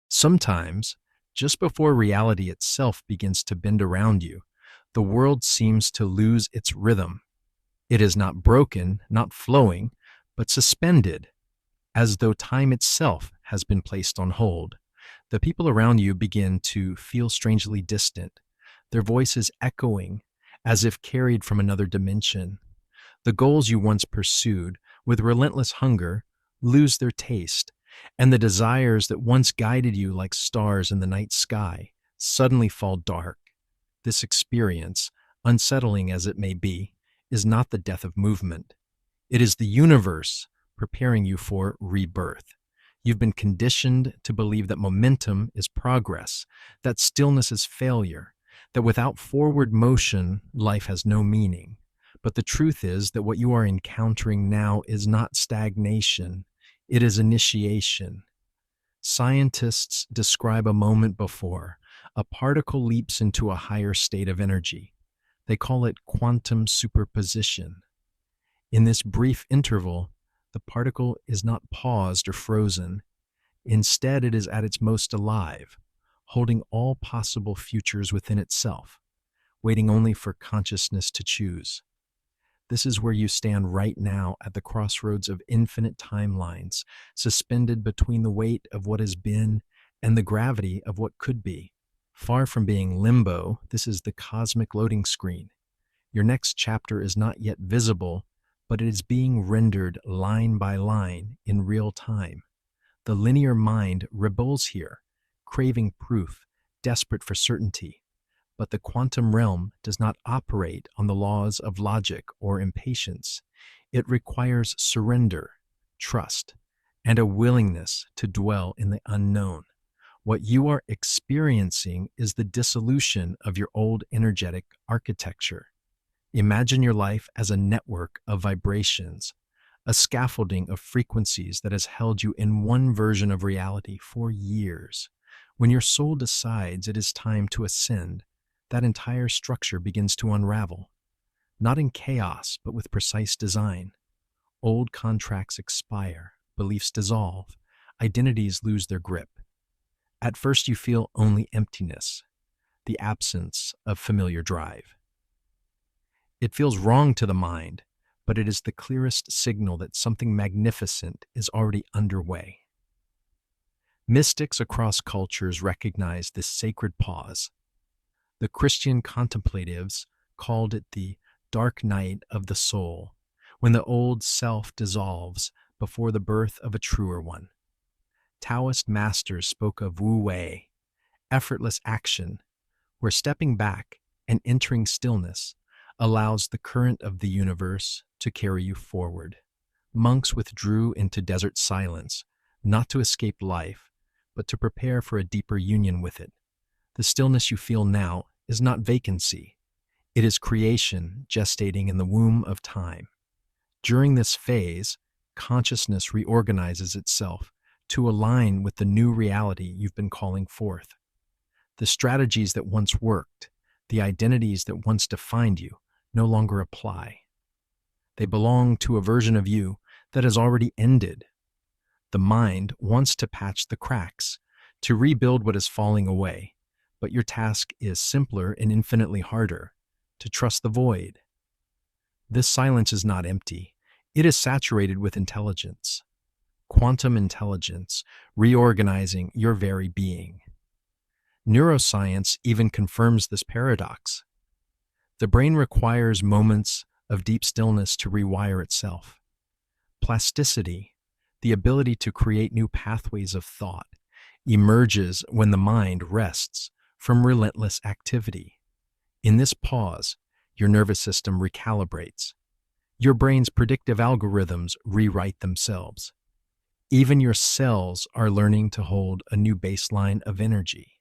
Sometimes, just before reality itself begins to bend around you, the world seems to lose its rhythm. It is not broken, not flowing, but suspended, as though time itself has been placed on hold. The people around you begin to feel strangely distant, their voices echoing as if carried from another dimension. The goals you once pursued with relentless hunger lose their taste, and the desires that once guided you like stars in the night sky suddenly fall dark. This experience, unsettling as it may be, is not the death of movement. It is the universe preparing you for rebirth. You've been conditioned to believe that momentum is progress, that stillness is failure, that without forward motion, life has no meaning. But the truth is that what you are encountering now is not stagnation, it is initiation. Scientists describe a moment before a particle leaps into a higher state of energy. They call it quantum superposition. In this brief interval, the particle is not paused or frozen. Instead, it is at its most alive, holding all possible futures within itself, waiting only for consciousness to choose. This is where you stand right now at the crossroads of infinite timelines, suspended between the weight of what has been and the gravity of what could be. Far from being limbo, this is the cosmic loading screen. Your next chapter is not yet visible, but it is being rendered line by line in real time. The linear mind rebels here, craving proof, desperate for certainty. But the quantum realm does not operate on the laws of logic or impatience. It requires surrender, trust, and a willingness to dwell in the unknown. What you are experiencing is the dissolution of your old energetic architecture. Imagine your life as a network of vibrations, a scaffolding of frequencies that has held you in one version of reality for years. When your soul decides it is time to ascend, that entire structure begins to unravel, not in chaos, but with precise design. Old contracts expire, beliefs dissolve, identities lose their grip. At first you feel only emptiness, the absence of familiar drive. It feels wrong to the mind, but it is the clearest signal that something magnificent is already underway. Mystics across cultures recognize this sacred pause. The Christian contemplatives called it the dark night of the soul, when the old self dissolves before the birth of a truer one. Taoist masters spoke of Wu Wei, effortless action, where stepping back and entering stillness allows the current of the universe to carry you forward. Monks withdrew into desert silence, not to escape life, but to prepare for a deeper union with it. The stillness you feel now is not vacancy. It is creation gestating in the womb of time. During this phase, consciousness reorganizes itself to align with the new reality you've been calling forth. The strategies that once worked, the identities that once defined you, no longer apply. They belong to a version of you that has already ended. The mind wants to patch the cracks, to rebuild what is falling away. But your task is simpler and infinitely harder, to trust the void. This silence is not empty. It is saturated with intelligence. Quantum intelligence, reorganizing your very being. Neuroscience even confirms this paradox. The brain requires moments of deep stillness to rewire itself. Plasticity, the ability to create new pathways of thought, emerges when the mind rests from relentless activity. In this pause, your nervous system recalibrates. Your brain's predictive algorithms rewrite themselves. Even your cells are learning to hold a new baseline of energy.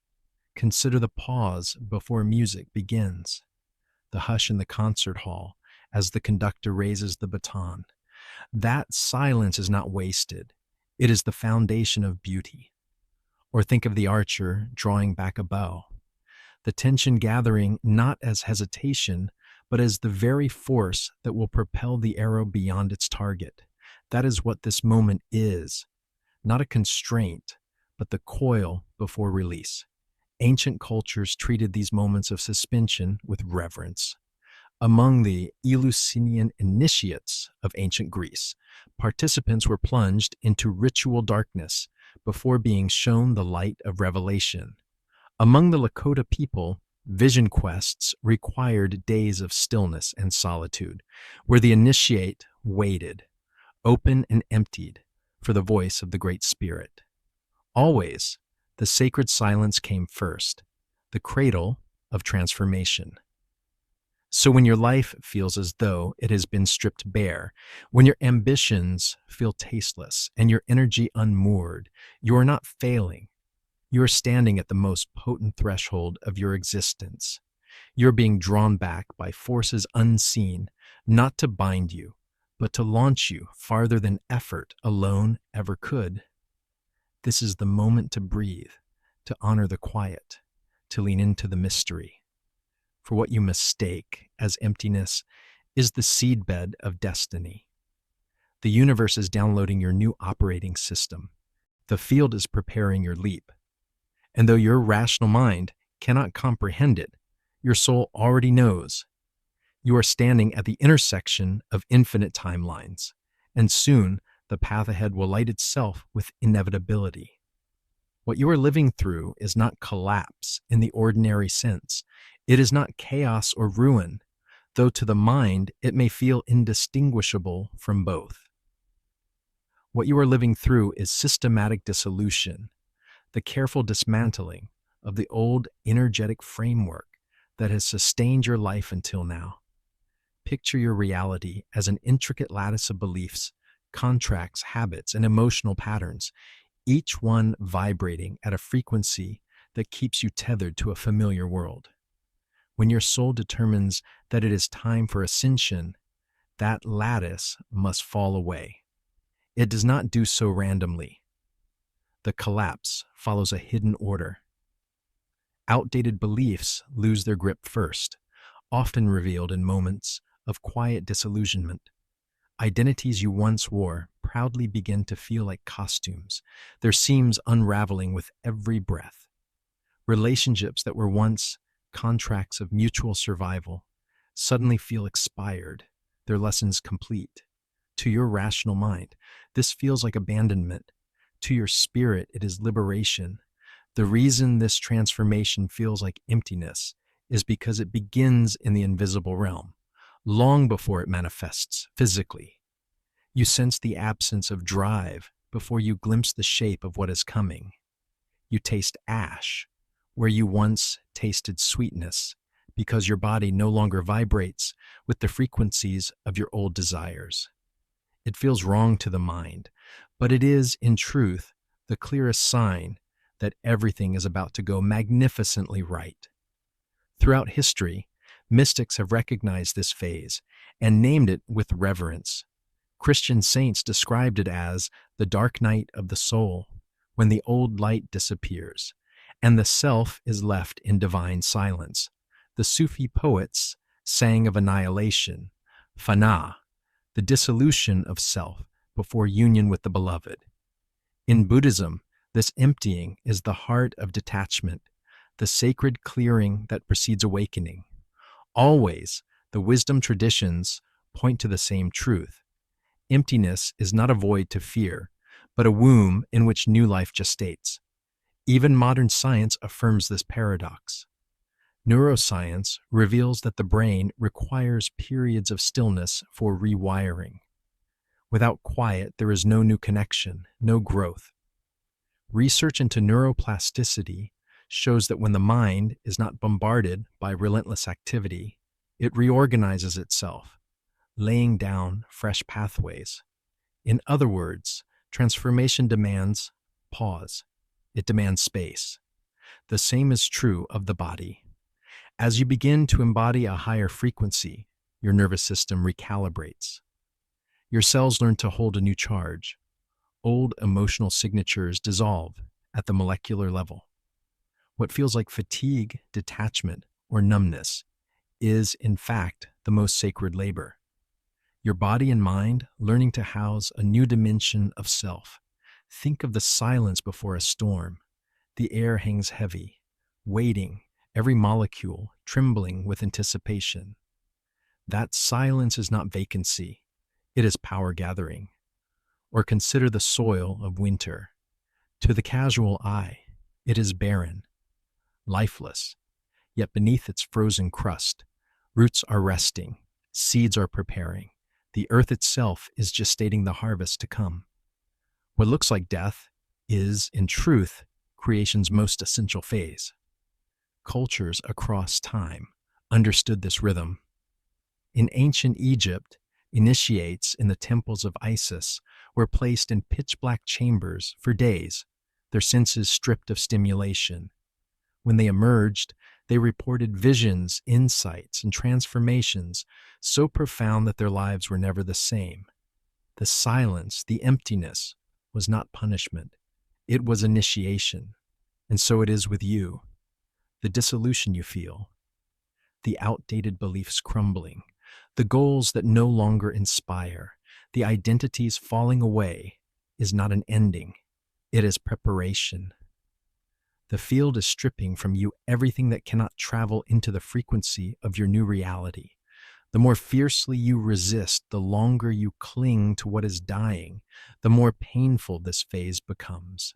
Consider the pause before music begins, the hush in the concert hall as the conductor raises the baton. That silence is not wasted. It is the foundation of beauty. Or think of the archer drawing back a bow. The tension gathering not as hesitation, but as the very force that will propel the arrow beyond its target. That is what this moment is. Not a constraint, but the coil before release. Ancient cultures treated these moments of suspension with reverence. Among the Eleusinian initiates of ancient Greece, participants were plunged into ritual darkness before being shown the light of revelation. Among the Lakota people, vision quests required days of stillness and solitude, where the initiate waited, open and emptied, for the voice of the Great Spirit. Always, the sacred silence came first, the cradle of transformation. So when your life feels as though it has been stripped bare, when your ambitions feel tasteless and your energy unmoored, you are not failing. You are standing at the most potent threshold of your existence. You're being drawn back by forces unseen, not to bind you, but to launch you farther than effort alone ever could. This is the moment to breathe, to honor the quiet, to lean into the mystery. For what you mistake as emptiness is the seedbed of destiny. The universe is downloading your new operating system. The field is preparing your leap. And though your rational mind cannot comprehend it, your soul already knows. You are standing at the intersection of infinite timelines, and soon the path ahead will light itself with inevitability. What you are living through is not collapse in the ordinary sense. It is not chaos or ruin, though to the mind it may feel indistinguishable from both. What you are living through is systematic dissolution, the careful dismantling of the old energetic framework that has sustained your life until now. Picture your reality as an intricate lattice of beliefs, contracts, habits, and emotional patterns, each one vibrating at a frequency that keeps you tethered to a familiar world. When your soul determines that it is time for ascension, that lattice must fall away. It does not do so randomly. The collapse follows a hidden order. Outdated beliefs lose their grip first, often revealed in moments of quiet disillusionment. Identities you once wore proudly begin to feel like costumes, their seams unraveling with every breath. Relationships that were once contracts of mutual survival suddenly feel expired, their lessons complete. To your rational mind, this feels like abandonment. To your spirit, it is liberation. The reason this transformation feels like emptiness is because it begins in the invisible realm, long before it manifests physically. You sense the absence of drive before you glimpse the shape of what is coming. You taste ash where you once tasted sweetness, because your body no longer vibrates with the frequencies of your old desires. It feels wrong to the mind, but it is, in truth, the clearest sign that everything is about to go magnificently right. Throughout history, mystics have recognized this phase and named it with reverence. Christian saints described it as the dark night of the soul, when the old light disappears and the self is left in divine silence. The Sufi poets sang of annihilation, fana, the dissolution of self before union with the beloved. In Buddhism, this emptying is the heart of detachment, the sacred clearing that precedes awakening. Always, the wisdom traditions point to the same truth. Emptiness is not a void to fear, but a womb in which new life gestates. Even modern science affirms this paradox. Neuroscience reveals that the brain requires periods of stillness for rewiring. Without quiet, there is no new connection, no growth. Research into neuroplasticity shows that when the mind is not bombarded by relentless activity, it reorganizes itself, laying down fresh pathways. In other words, transformation demands pause. It demands space. The same is true of the body. As you begin to embody a higher frequency, your nervous system recalibrates. Your cells learn to hold a new charge. Old emotional signatures dissolve at the molecular level. What feels like fatigue, detachment, or numbness is, in fact, the most sacred labor. Your body and mind learning to house a new dimension of self, Think of the silence before a storm. The air hangs heavy, waiting, every molecule trembling with anticipation. That silence is not vacancy, it is power gathering. Or consider the soil of winter. To the casual eye, it is barren, lifeless, yet beneath its frozen crust, roots are resting, seeds are preparing. The earth itself is gestating the harvest to come. What looks like death is, in truth, creation's most essential phase. Cultures across time understood this rhythm. In ancient Egypt, initiates in the temples of Isis were placed in pitch-black chambers for days, their senses stripped of stimulation. When they emerged, they reported visions, insights, and transformations so profound that their lives were never the same. The silence, the emptiness, was not punishment. It was initiation. And so it is with you. The dissolution you feel, the outdated beliefs crumbling, the goals that no longer inspire, the identities falling away is not an ending. It is preparation. The field is stripping from you everything that cannot travel into the frequency of your new reality. The more fiercely you resist, the longer you cling to what is dying, the more painful this phase becomes.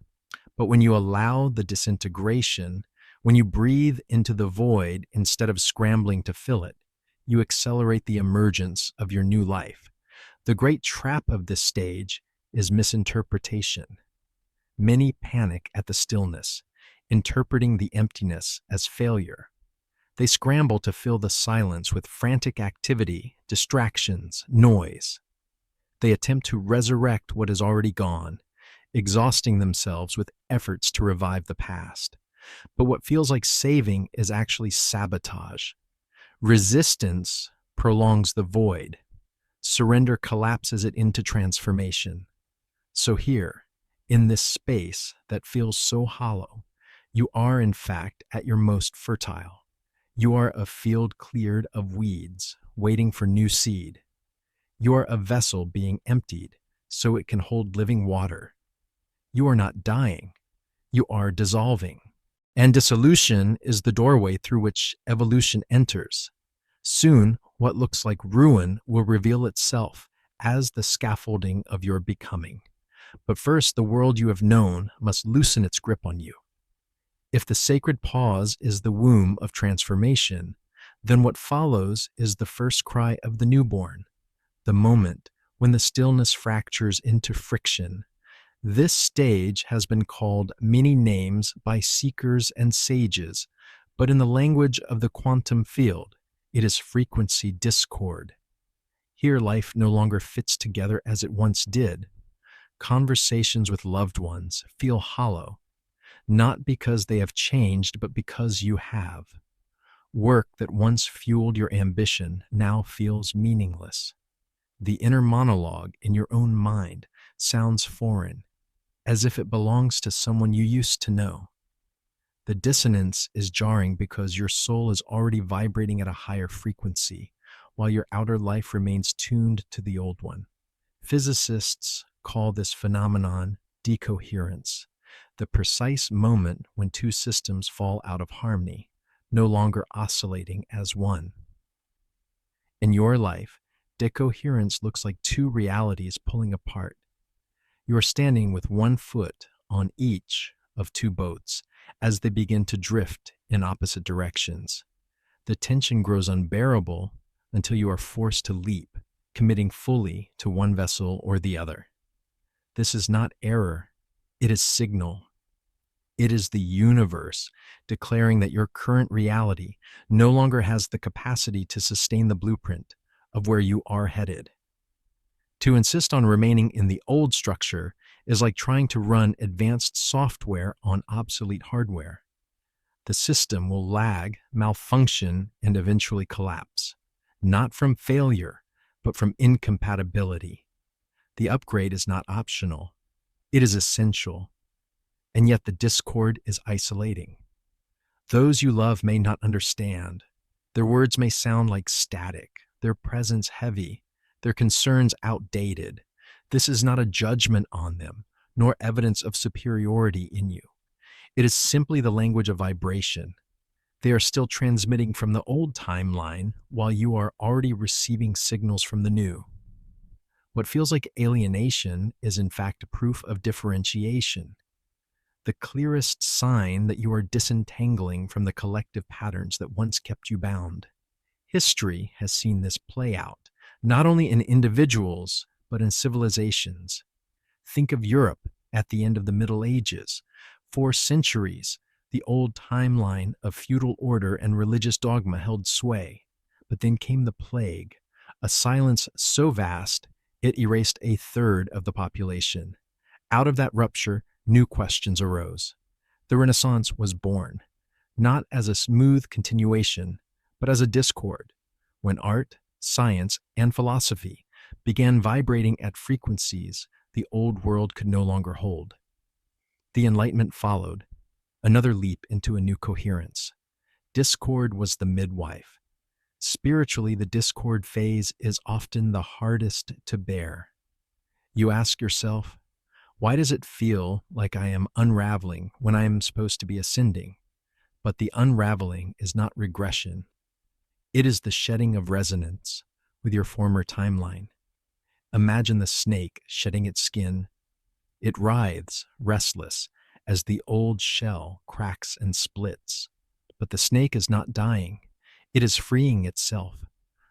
But when you allow the disintegration, when you breathe into the void instead of scrambling to fill it, you accelerate the emergence of your new life. The great trap of this stage is misinterpretation. Many panic at the stillness, interpreting the emptiness as failure. They scramble to fill the silence with frantic activity, distractions, noise. They attempt to resurrect what is already gone, exhausting themselves with efforts to revive the past. But what feels like saving is actually sabotage. Resistance prolongs the void. Surrender collapses it into transformation. So here, in this space that feels so hollow, you are in fact at your most fertile. You are a field cleared of weeds, waiting for new seed. You are a vessel being emptied so it can hold living water. You are not dying. You are dissolving. And dissolution is the doorway through which evolution enters. Soon, what looks like ruin will reveal itself as the scaffolding of your becoming. But first, the world you have known must loosen its grip on you. If the sacred pause is the womb of transformation, then what follows is the first cry of the newborn, the moment when the stillness fractures into friction. This stage has been called many names by seekers and sages, but in the language of the quantum field, it is frequency discord. Here life no longer fits together as it once did. Conversations with loved ones feel hollow, not because they have changed, but because you have. Work that once fueled your ambition now feels meaningless. The inner monologue in your own mind sounds foreign, as if it belongs to someone you used to know. The dissonance is jarring because your soul is already vibrating at a higher frequency, while your outer life remains tuned to the old one. Physicists call this phenomenon decoherence, the precise moment when two systems fall out of harmony, no longer oscillating as one. In your life, decoherence looks like two realities pulling apart. You are standing with one foot on each of two boats as they begin to drift in opposite directions. The tension grows unbearable until you are forced to leap, committing fully to one vessel or the other. This is not error, it is signal. It is the universe declaring that your current reality no longer has the capacity to sustain the blueprint of where you are headed. To insist on remaining in the old structure is like trying to run advanced software on obsolete hardware. The system will lag, malfunction, and eventually collapse, not from failure, but from incompatibility. The upgrade is not optional. It is essential. And yet the discord is isolating. Those you love may not understand. Their words may sound like static, their presence heavy, their concerns outdated. This is not a judgment on them, nor evidence of superiority in you. It is simply the language of vibration. They are still transmitting from the old timeline while you are already receiving signals from the new. What feels like alienation is in fact a proof of differentiation, the clearest sign that you are disentangling from the collective patterns that once kept you bound. History has seen this play out, not only in individuals, but in civilizations. Think of Europe at the end of the Middle Ages. For centuries, the old timeline of feudal order and religious dogma held sway. But then came the plague, a silence so vast it erased a third of the population. Out of that rupture, new questions arose. The Renaissance was born, not as a smooth continuation, but as a discord, when art, science, and philosophy began vibrating at frequencies the old world could no longer hold. The Enlightenment followed, another leap into a new coherence. Discord was the midwife. Spiritually, the discord phase is often the hardest to bear. You ask yourself, why does it feel like I am unraveling when I am supposed to be ascending? But the unraveling is not regression. It is the shedding of resonance with your former timeline. Imagine the snake shedding its skin. It writhes, restless, as the old shell cracks and splits. But the snake is not dying. It is freeing itself.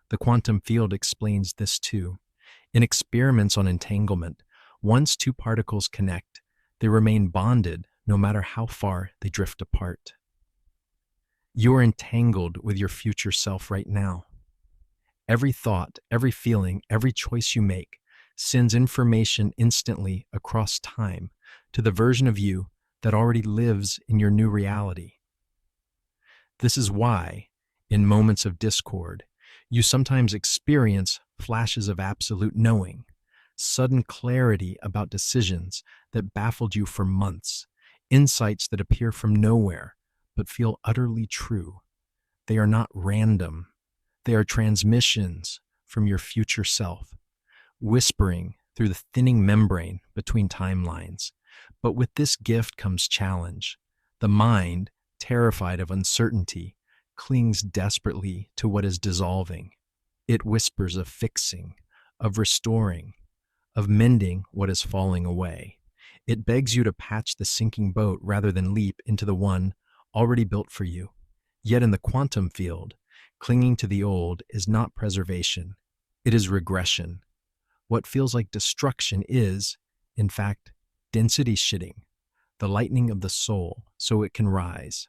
The quantum field explains this too. In experiments on entanglement, once two particles connect, they remain bonded no matter how far they drift apart. You are entangled with your future self right now. Every thought, every feeling, every choice you make sends information instantly across time to the version of you that already lives in your new reality. This is why, in moments of discord, you sometimes experience flashes of absolute knowing, sudden clarity about decisions that baffled you for months, insights that appear from nowhere but feel utterly true. They are not random. They are transmissions from your future self, whispering through the thinning membrane between timelines. But with this gift comes challenge. The mind, terrified of uncertainty, clings desperately to what is dissolving. It whispers of fixing, of restoring, of mending what is falling away. It begs you to patch the sinking boat rather than leap into the one already built for you. Yet in the quantum field, clinging to the old is not preservation. It is regression. What feels like destruction is, in fact, density shitting, the lightening of the soul so it can rise.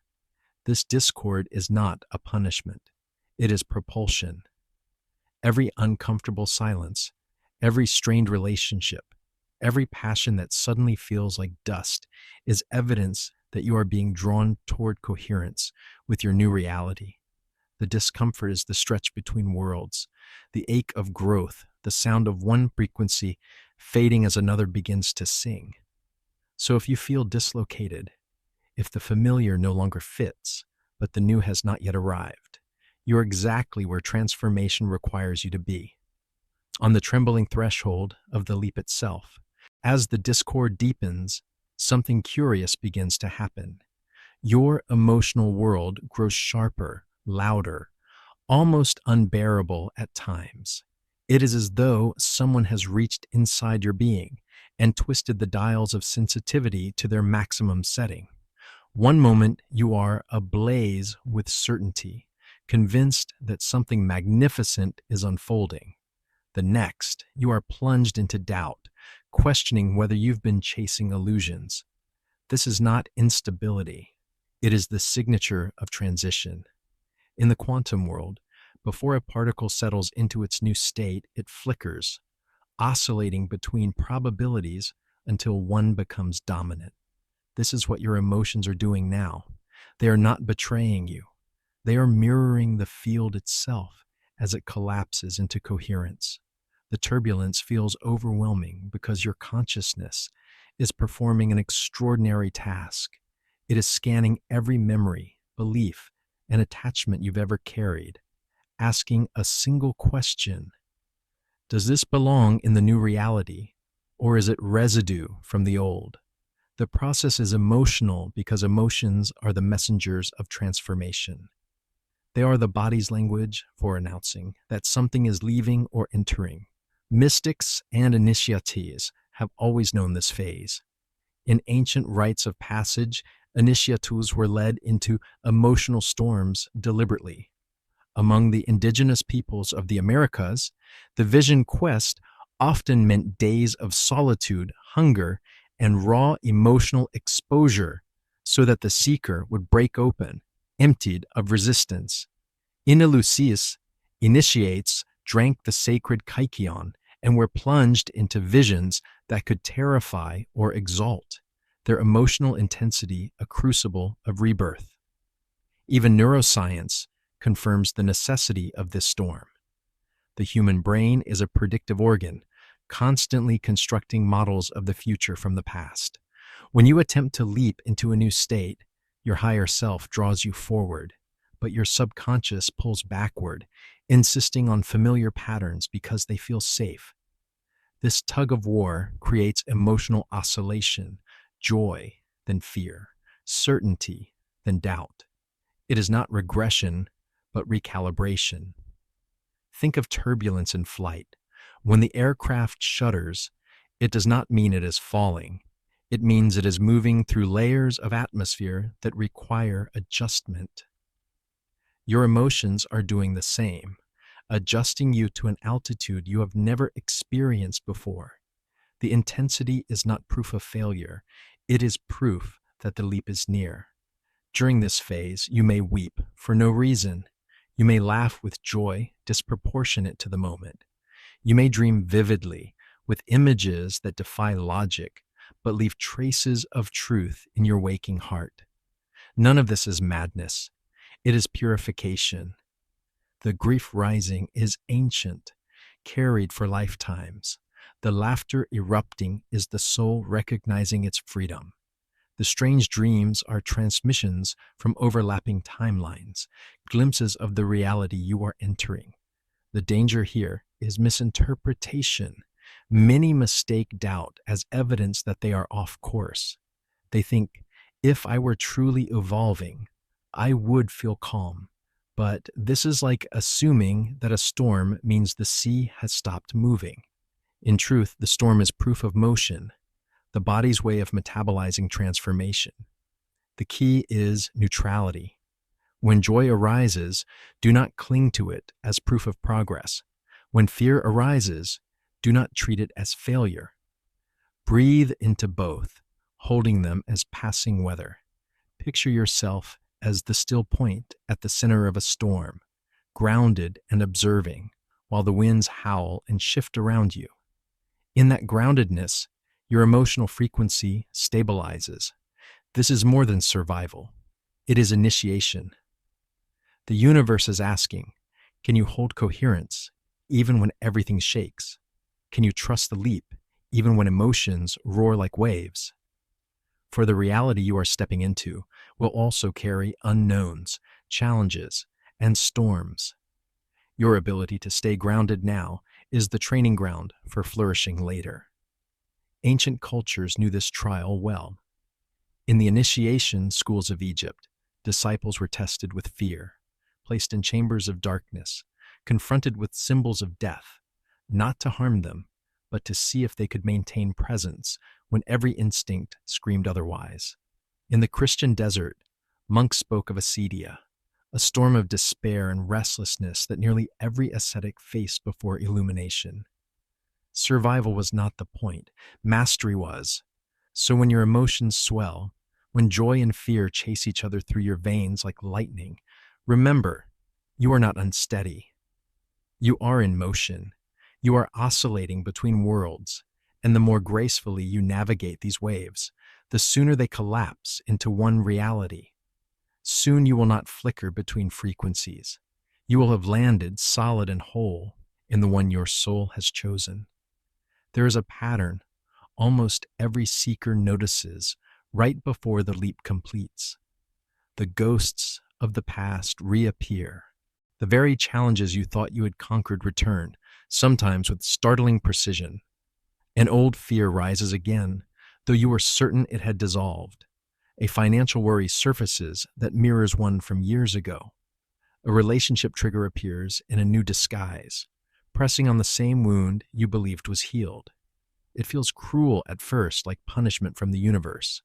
This discord is not a punishment. It is propulsion. Every uncomfortable silence, every strained relationship, every passion that suddenly feels like dust is evidence that you are being drawn toward coherence with your new reality. The discomfort is the stretch between worlds, the ache of growth, the sound of one frequency fading as another begins to sing. So if you feel dislocated, if the familiar no longer fits, but the new has not yet arrived, you're exactly where transformation requires you to be, on the trembling threshold of the leap itself. As the discord deepens, something curious begins to happen. Your emotional world grows sharper, louder, almost unbearable at times. It is as though someone has reached inside your being and twisted the dials of sensitivity to their maximum setting. One moment you are ablaze with certainty, convinced that something magnificent is unfolding. The next, you are plunged into doubt, questioning whether you've been chasing illusions. This is not instability. It is the signature of transition. In the quantum world, before a particle settles into its new state, it flickers, oscillating between probabilities until one becomes dominant. This is what your emotions are doing now. They are not betraying you. They are mirroring the field itself as it collapses into coherence. The turbulence feels overwhelming because your consciousness is performing an extraordinary task. It is scanning every memory, belief, and attachment you've ever carried, asking a single question: does this belong in the new reality, or is it residue from the old? The process is emotional because emotions are the messengers of transformation. They are the body's language for announcing that something is leaving or entering. Mystics and initiates have always known this phase. In ancient rites of passage, initiates were led into emotional storms deliberately. Among the indigenous peoples of the Americas, the vision quest often meant days of solitude, hunger, and raw emotional exposure so that the seeker would break open, emptied of resistance. In Eleusis, initiates drank the sacred kykeon and were plunged into visions that could terrify or exalt, their emotional intensity a crucible of rebirth. Even neuroscience confirms the necessity of this storm. The human brain is a predictive organ, constantly constructing models of the future from the past. When you attempt to leap into a new state, your higher self draws you forward, but your subconscious pulls backward, insisting on familiar patterns because they feel safe. This tug of war creates emotional oscillation, joy, then fear, certainty, then doubt. It is not regression, but recalibration. Think of turbulence in flight. When the aircraft shudders, it does not mean it is falling. It means it is moving through layers of atmosphere that require adjustment. Your emotions are doing the same, adjusting you to an altitude you have never experienced before. The intensity is not proof of failure. It is proof that the leap is near. During this phase, you may weep for no reason. You may laugh with joy disproportionate to the moment. You may dream vividly with images that defy logic, but leave traces of truth in your waking heart. None of this is madness. It is purification. The grief rising is ancient, carried for lifetimes. The laughter erupting is the soul recognizing its freedom. The strange dreams are transmissions from overlapping timelines, glimpses of the reality you are entering. The danger here is misinterpretation. Many mistake doubt as evidence that they are off course. They think, if I were truly evolving, I would feel calm. But this is like assuming that a storm means the sea has stopped moving. In truth, the storm is proof of motion, the body's way of metabolizing transformation. The key is neutrality. When joy arises, do not cling to it as proof of progress. When fear arises, do not treat it as failure. Breathe into both, holding them as passing weather. Picture yourself as the still point at the center of a storm, grounded and observing, while the winds howl and shift around you. In that groundedness, your emotional frequency stabilizes. This is more than survival. It is initiation. The universe is asking, can you hold coherence even when everything shakes? Can you trust the leap even when emotions roar like waves? For the reality you are stepping into will also carry unknowns, challenges, and storms. Your ability to stay grounded now is the training ground for flourishing later. Ancient cultures knew this trial well. In the initiation schools of Egypt, disciples were tested with fear, placed in chambers of darkness, confronted with symbols of death, not to harm them, but to see if they could maintain presence when every instinct screamed otherwise. In the Christian desert, monks spoke of acedia, a storm of despair and restlessness that nearly every ascetic faced before illumination. Survival was not the point, mastery was. So when your emotions swell, when joy and fear chase each other through your veins like lightning, remember, you are not unsteady. You are in motion. You are oscillating between worlds, and the more gracefully you navigate these waves, the sooner they collapse into one reality. Soon you will not flicker between frequencies. You will have landed solid and whole in the one your soul has chosen. There is a pattern almost every seeker notices right before the leap completes. The ghosts of the past reappear. The very challenges you thought you had conquered return, sometimes with startling precision. An old fear rises again, though you are certain it had dissolved. A financial worry surfaces that mirrors one from years ago. A relationship trigger appears in a new disguise, pressing on the same wound you believed was healed. It feels cruel at first, like punishment from the universe.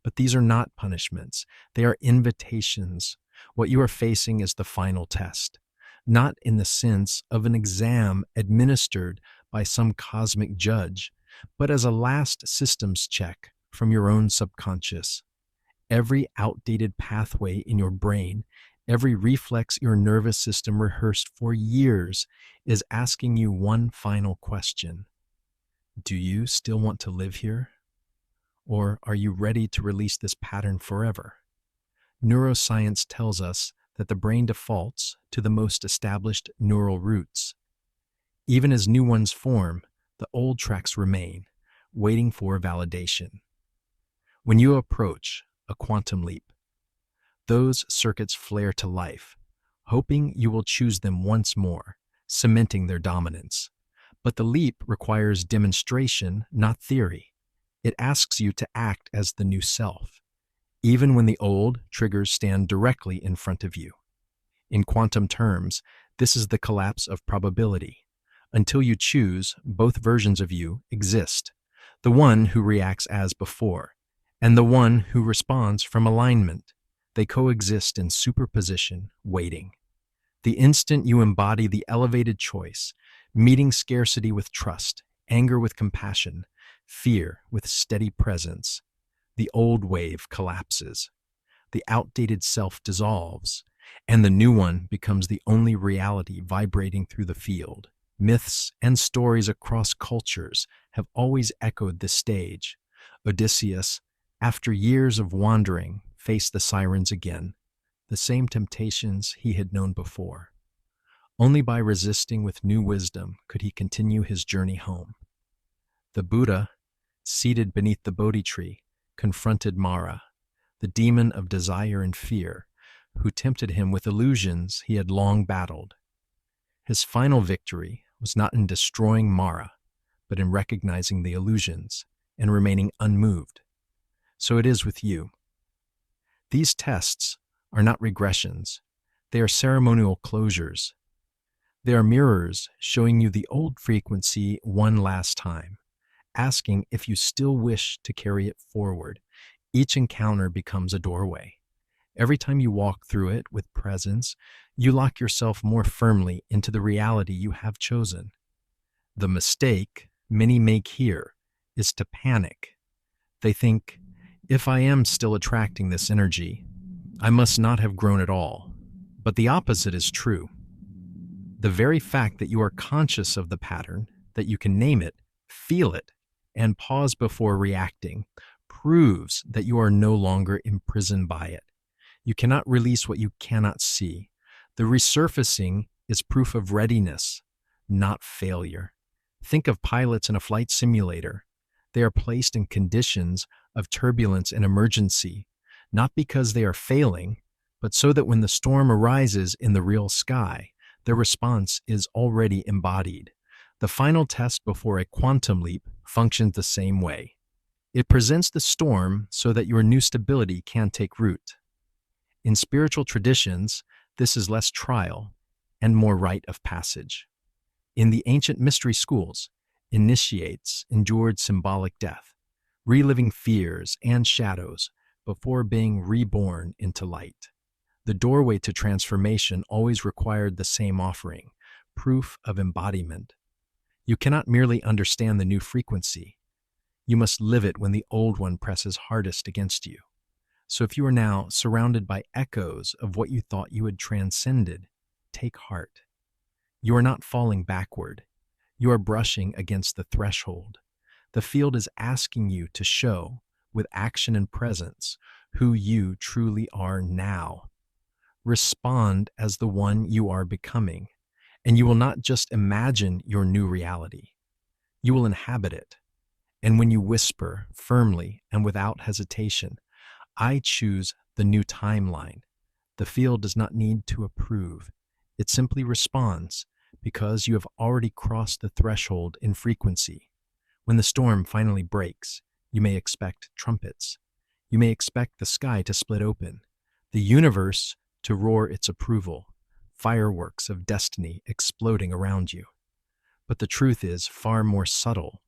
But these are not punishments, they are invitations. What you are facing is the final test, not in the sense of an exam administered by some cosmic judge, but as a last systems check from your own subconscious. Every outdated pathway in your brain, every reflex your nervous system rehearsed for years, is asking you one final question. Do you still want to live here? Or are you ready to release this pattern forever? Neuroscience tells us that the brain defaults to the most established neural routes. Even as new ones form, the old tracks remain, waiting for validation. When you approach a quantum leap, those circuits flare to life, hoping you will choose them once more, cementing their dominance. But the leap requires demonstration, not theory. It asks you to act as the new self, even when the old triggers stand directly in front of you. In quantum terms, this is the collapse of probability. Until you choose, both versions of you exist. The one who reacts as before, and the one who responds from alignment. They coexist in superposition, waiting. The instant you embody the elevated choice, meeting scarcity with trust, anger with compassion, fear with steady presence, the old wave collapses. The outdated self dissolves, and the new one becomes the only reality vibrating through the field. Myths and stories across cultures have always echoed this stage. Odysseus, after years of wandering, faced the sirens again, the same temptations he had known before. Only by resisting with new wisdom could he continue his journey home. The Buddha, seated beneath the Bodhi tree, confronted Mara, the demon of desire and fear, who tempted him with illusions he had long battled. His final victory was not in destroying Mara, but in recognizing the illusions and remaining unmoved. So it is with you. These tests are not regressions. They are ceremonial closures. They are mirrors showing you the old frequency one last time, asking if you still wish to carry it forward. Each encounter becomes a doorway. Every time you walk through it with presence, you lock yourself more firmly into the reality you have chosen. The mistake many make here is to panic. They think, if I am still attracting this energy, I must not have grown at all. But the opposite is true. The very fact that you are conscious of the pattern, that you can name it, feel it, and pause before reacting, proves that you are no longer imprisoned by it. You cannot release what you cannot see. The resurfacing is proof of readiness, not failure. Think of pilots in a flight simulator. They are placed in conditions of turbulence and emergency, not because they are failing, but so that when the storm arises in the real sky, their response is already embodied. The final test before a quantum leap functions the same way. It presents the storm so that your new stability can take root. In spiritual traditions, this is less trial and more rite of passage. In the ancient mystery schools, initiates endured symbolic death, reliving fears and shadows before being reborn into light. The doorway to transformation always required the same offering, proof of embodiment. You cannot merely understand the new frequency. You must live it when the old one presses hardest against you. So if you are now surrounded by echoes of what you thought you had transcended, take heart. You are not falling backward. You are brushing against the threshold. The field is asking you to show, with action and presence, who you truly are now. Respond as the one you are becoming, and you will not just imagine your new reality. You will inhabit it. And when you whisper firmly and without hesitation, I choose the new timeline, the field does not need to approve. It simply responds because you have already crossed the threshold in frequency. When the storm finally breaks, you may expect trumpets. You may expect the sky to split open, the universe to roar its approval, fireworks of destiny exploding around you. But the truth is far more subtle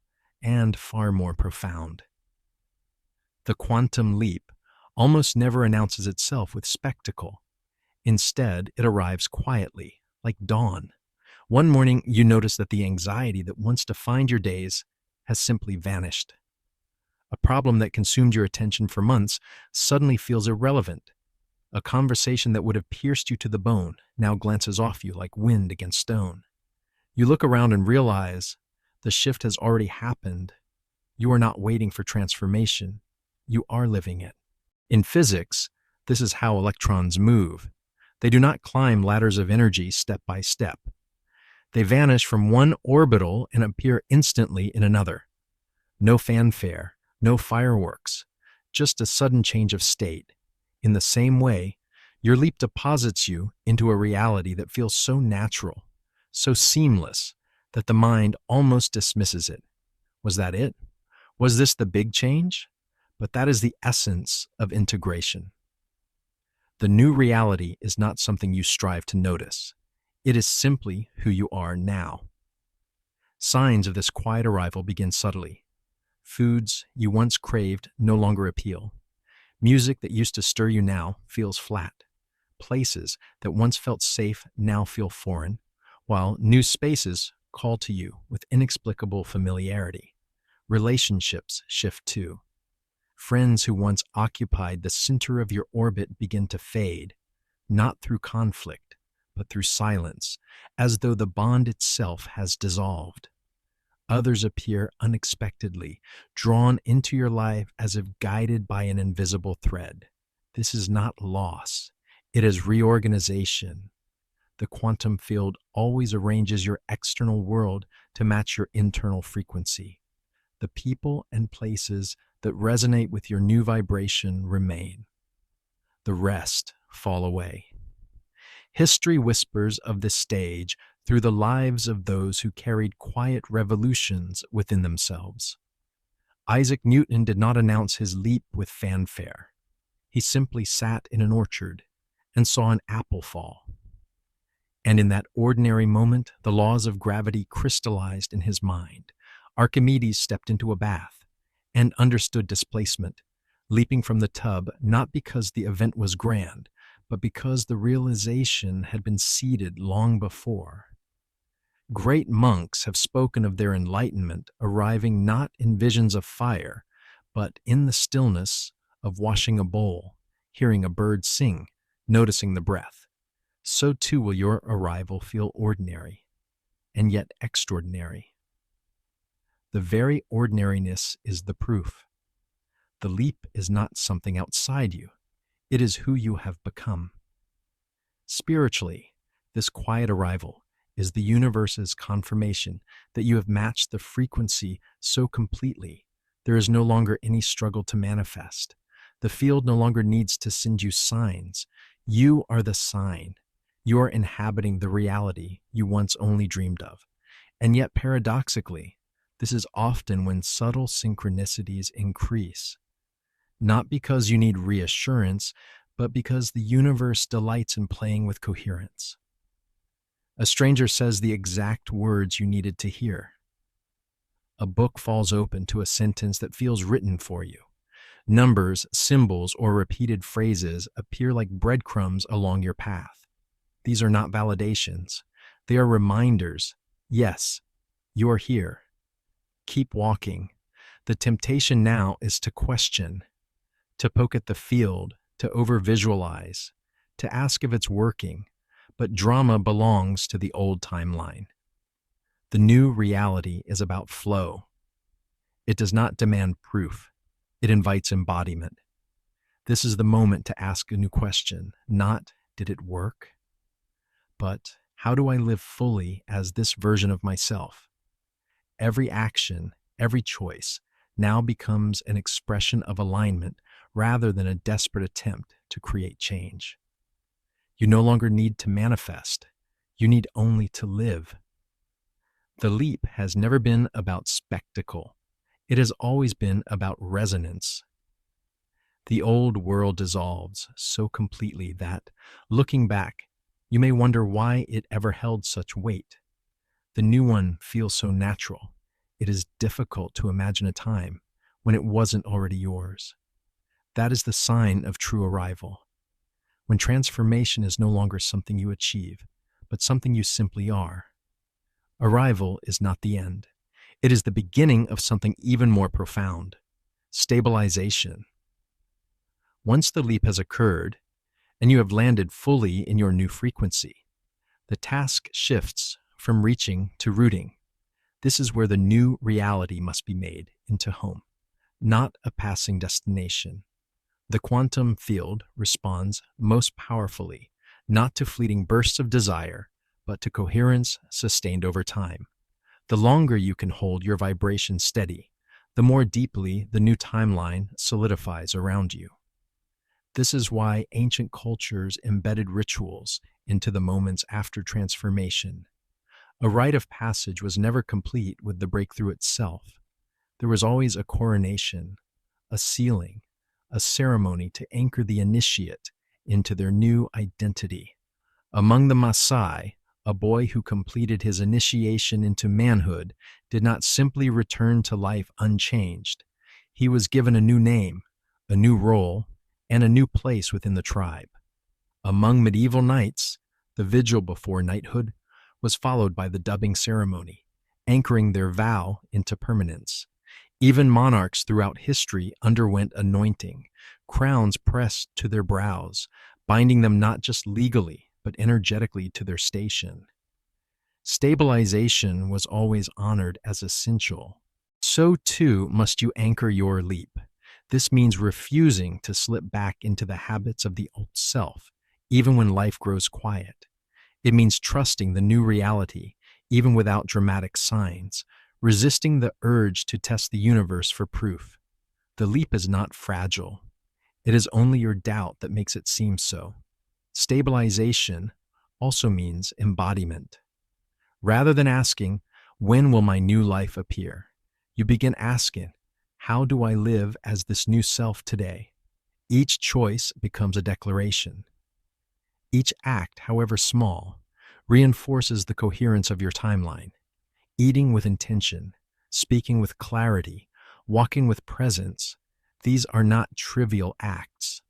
and far more profound. The quantum leap almost never announces itself with spectacle. Instead, it arrives quietly, like dawn. One morning, you notice that the anxiety that once defined your days has simply vanished. A problem that consumed your attention for months suddenly feels irrelevant. A conversation that would have pierced you to the bone now glances off you like wind against stone. You look around and realize the shift has already happened. You are not waiting for transformation. You are living it. In physics, this is how electrons move. They do not climb ladders of energy step by step. They vanish from one orbital and appear instantly in another. No fanfare, no fireworks, just a sudden change of state. In the same way, your leap deposits you into a reality that feels so natural, so seamless, that the mind almost dismisses it. Was that it? Was this the big change? But that is the essence of integration. The new reality is not something you strive to notice. It is simply who you are now. Signs of this quiet arrival begin subtly. Foods you once craved no longer appeal. Music that used to stir you now feels flat. Places that once felt safe now feel foreign, while new spaces call to you with inexplicable familiarity. Relationships shift too. Friends who once occupied the center of your orbit begin to fade, not through conflict, but through silence, as though the bond itself has dissolved. Others appear unexpectedly, drawn into your life as if guided by an invisible thread. This is not loss. It is reorganization. The quantum field always arranges your external world to match your internal frequency. The people and places that resonate with your new vibration remain. The rest fall away. History whispers of this stage through the lives of those who carried quiet revolutions within themselves. Isaac Newton did not announce his leap with fanfare. He simply sat in an orchard and saw an apple fall. And in that ordinary moment, the laws of gravity crystallized in his mind. Archimedes stepped into a bath and understood displacement, leaping from the tub not because the event was grand, but because the realization had been seeded long before. Great monks have spoken of their enlightenment arriving not in visions of fire, but in the stillness of washing a bowl, hearing a bird sing, noticing the breath. So too will your arrival feel ordinary, and yet extraordinary. The very ordinariness is the proof. The leap is not something outside you. It is who you have become. Spiritually, this quiet arrival is the universe's confirmation that you have matched the frequency so completely, there is no longer any struggle to manifest. The field no longer needs to send you signs. You are the sign. You are inhabiting the reality you once only dreamed of. And yet, paradoxically, this is often when subtle synchronicities increase. Not because you need reassurance, but because the universe delights in playing with coherence. A stranger says the exact words you needed to hear. A book falls open to a sentence that feels written for you. Numbers, symbols, or repeated phrases appear like breadcrumbs along your path. These are not validations. They are reminders. Yes, you are here. Keep walking. The temptation now is to question, to poke at the field, to over-visualize, to ask if it's working, but drama belongs to the old timeline. The new reality is about flow. It does not demand proof. It invites embodiment. This is the moment to ask a new question, not, did it work? But, how do I live fully as this version of myself? Every action, every choice, now becomes an expression of alignment rather than a desperate attempt to create change. You no longer need to manifest. You need only to live. The leap has never been about spectacle. It has always been about resonance. The old world dissolves so completely that, looking back, you may wonder why it ever held such weight. The new one feels so natural. It is difficult to imagine a time when it wasn't already yours. That is the sign of true arrival, when transformation is no longer something you achieve, but something you simply are. Arrival is not the end. It is the beginning of something even more profound: stabilization. Once the leap has occurred, and you have landed fully in your new frequency, the task shifts from reaching to rooting. This is where the new reality must be made into home, not a passing destination. The quantum field responds most powerfully, not to fleeting bursts of desire, but to coherence sustained over time. The longer you can hold your vibration steady, the more deeply the new timeline solidifies around you. This is why ancient cultures embedded rituals into the moments after transformation. A rite of passage was never complete with the breakthrough itself. There was always a coronation, a sealing, a ceremony to anchor the initiate into their new identity. Among the Maasai, a boy who completed his initiation into manhood did not simply return to life unchanged. He was given a new name, a new role, and a new place within the tribe. Among medieval knights, the vigil before knighthood was followed by the dubbing ceremony, anchoring their vow into permanence. Even monarchs throughout history underwent anointing, crowns pressed to their brows, binding them not just legally, but energetically to their station. Stabilization was always honored as essential. So too must you anchor your leap. This means refusing to slip back into the habits of the old self, even when life grows quiet. It means trusting the new reality, even without dramatic signs, resisting the urge to test the universe for proof. The leap is not fragile. It is only your doubt that makes it seem so. Stabilization also means embodiment. Rather than asking, "When will my new life appear?" you begin asking, "How do I live as this new self today?" Each choice becomes a declaration. Each act, however small, reinforces the coherence of your timeline. Eating with intention, speaking with clarity, walking with presence, these are not trivial acts.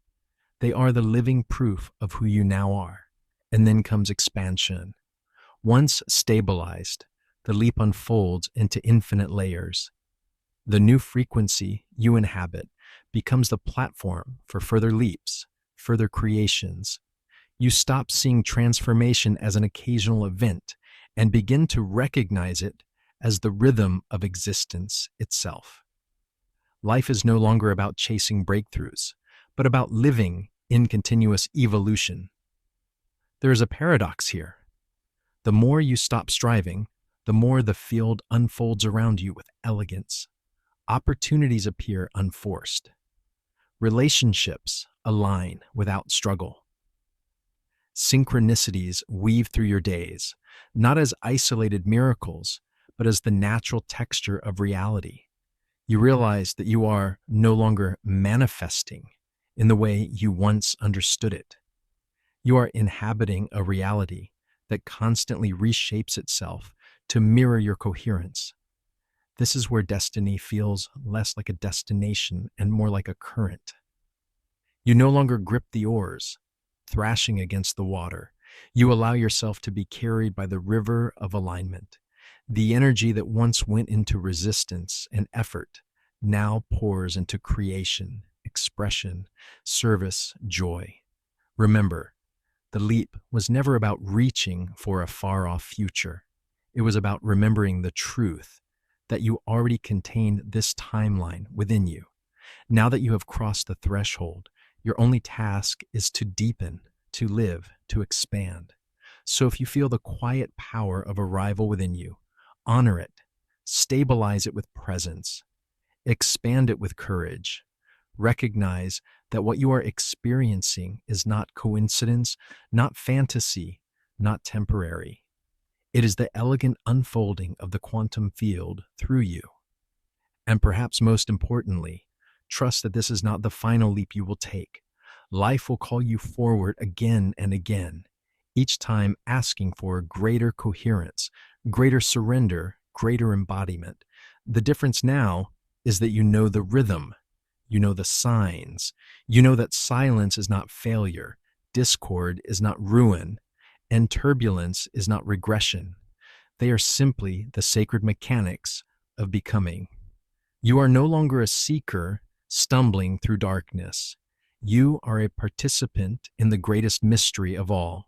They are the living proof of who you now are. And then comes expansion. Once stabilized, the leap unfolds into infinite layers. The new frequency you inhabit becomes the platform for further leaps, further creations. You stop seeing transformation as an occasional event and begin to recognize it as the rhythm of existence itself. Life is no longer about chasing breakthroughs, but about living in continuous evolution. There is a paradox here. The more you stop striving, the more the field unfolds around you with elegance. Opportunities appear unforced. Relationships align without struggle. Synchronicities weave through your days, not as isolated miracles, but as the natural texture of reality. You realize that you are no longer manifesting in the way you once understood it. You are inhabiting a reality that constantly reshapes itself to mirror your coherence. This is where destiny feels less like a destination and more like a current. You no longer grip the oars, thrashing against the water. You allow yourself to be carried by the river of alignment. The energy that once went into resistance and effort now pours into creation, expression, service, joy. Remember, the leap was never about reaching for a far-off future. It was about remembering the truth that you already contained this timeline within you. Now that you have crossed the threshold, your only task is to deepen, to live, to expand. So if you feel the quiet power of arrival within you, honor it, stabilize it with presence, expand it with courage. Recognize that what you are experiencing is not coincidence, not fantasy, not temporary. It is the elegant unfolding of the quantum field through you. And perhaps most importantly, trust that this is not the final leap you will take. Life will call you forward again and again, each time asking for greater coherence, greater surrender, greater embodiment. The difference now is that you know the rhythm, you know the signs, you know that silence is not failure, discord is not ruin, and turbulence is not regression. They are simply the sacred mechanics of becoming. You are no longer a seeker stumbling through darkness. You are a participant in the greatest mystery of all,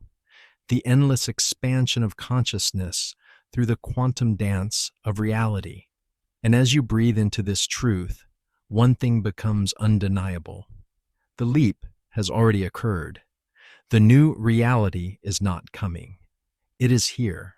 the endless expansion of consciousness through the quantum dance of reality. And as you breathe into this truth, one thing becomes undeniable. The leap has already occurred. The new reality is not coming. It is here.